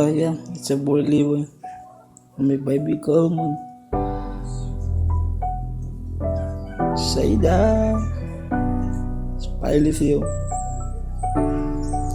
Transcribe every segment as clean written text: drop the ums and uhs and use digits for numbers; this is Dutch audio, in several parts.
Yeah. It's a boy Leeway. My baby girl, man. Say that. Smiley for you.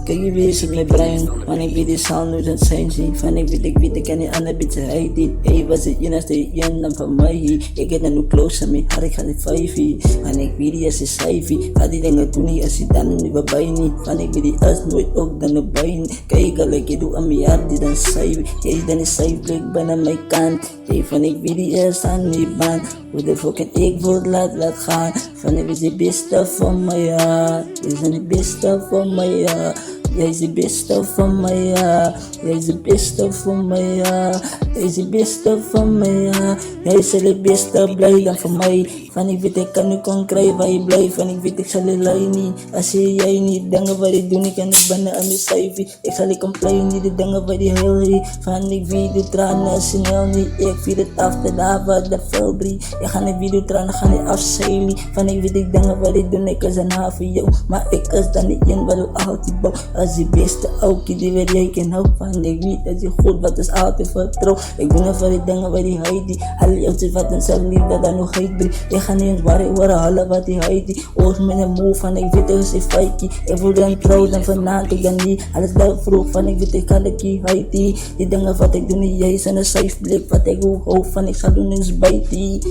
Kijk je weer in mijn brein, wanneer ik weer de sound nu dan zijn zie. Van ik weet kan je aan de beetje heiden. Hey, was het je naast jen dan van mij. Ik get nu close aan me, had ik aan de vijfie. Van ik weet die als je cijfie. Ga die dingen doen niet als je dan niet bij niet. Van ik weet die als nooit ook dan de bijn. Kijk al ik doe aan mijn hart die dan cijfie. Jij dan is cijfie, ik ben aan mijn kant. Hey, van ik weet die eerst aan die baan. Hoe de fuck ik wil laat gaan. Van ik weet de beste van mij, ja. Jij zijn de beste van mij, ja. Jij is de beste van mij, ja. Jij is de beste van mij, ja. Jij is de beste van mij, ja. Jij is de beste, blij dan van mij. Van ik weet ik kan nu kon krijgen waar je blijft. Van ik weet ik zal je lijn niet. Als jij niet dingen wat ik doe, ik kan niet bannen aan mijn cijfie. Ik zal je complain niet de dingen wat je heel heet. Van ik weet de tranen snel niet. Ik vier het af de dag wat de velbrie. Ik ga niet video tranen, ga niet afzeilen. Van ik weet ik dingen wat ik doe, ik is een half van jou. Maar ik is dan niet in wat ik altijd bouw. Als die beste ook die weer jij kan houden. Van ik weet dat je goed wat is altijd vertrouw. Ik doe nog voor die dingen wat die heet. Alle jou wat een zelf lief dat dan nog heet. Ik ga niet eens waar ik word halen wat die heet. Oors met een move van ik weet dat is een feitje. Ik voel dan trouw dan vanavond ik dan niet. Alles dat vroeg van ik weet ik kan ik die heet. Die dingen wat ik doe niet jij zijn een safe blik. Wat ik ook hoop van ik zal doen eens bijtie.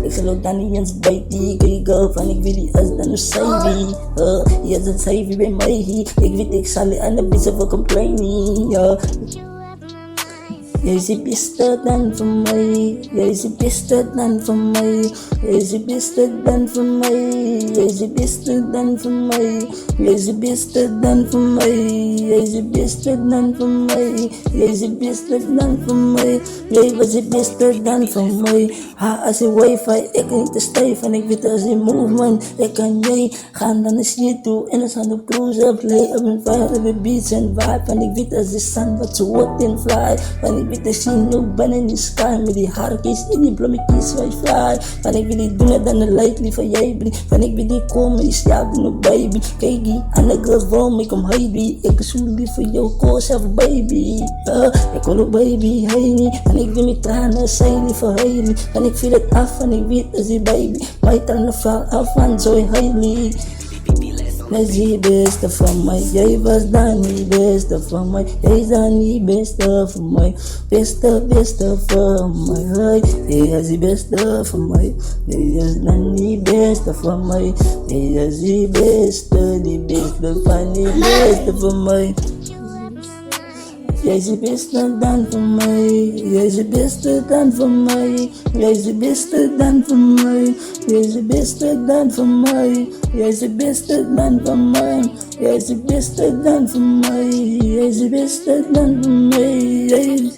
Ik zal ook dan niet eens bijtie. Kijk girl van ik weet die als dan een savvy. Je is een savvy bij mij. Ik weet ik zal je aan de beste voor complaining. Jij is de beste dan van mij. Jij is de beste dan van mij. Jij is de beste dan van mij. Jij is de beste dan van mij. Jij is de beste dan van mij. Jij is de beste dan van mij. Jij is de beste dan van mij. Jij was de beste dan van mij. Ha, als je wifi, ik niet te stijf. En ik weet als je movement, ik kan jij gaan dan is je toe. En dan gaan de cruise play op een fire, de beats en vibe. En ik weet als de sun wat ze wordt in fly. En ik weet als je nog ben in die sky. Met die haartjes in die blommetjes waar je fly. En ik weet die doen het dan een lightly van jij brie. En ik weet die komen, die slaap in een baby. Kijk die, en de girls wil me kom heidi. Ik is zo lief voor jou, call zelf baby. Ik wil ook baby, hey niet. En ik wil mijn tranen, zij niet voor heilig. En ik viel het af en ik weet als die baby. Mijn tranen vallen af en zo heilig. Jij is de beste van mij, jij was dan niet beste van mij. Jij is dan niet beste van mij. Beste van mij. Jij is de beste van mij. Jij is dan niet beste van mij. Jij is de beste van die beste van mij. Jij is de beste dan van mij. Jij is de beste dan van mij. Jij is de beste dan van mij. Jij is de beste dan van mij. Jij is de beste dan van mij. Jij is de beste dan van mij. Jij is de beste dan van mij.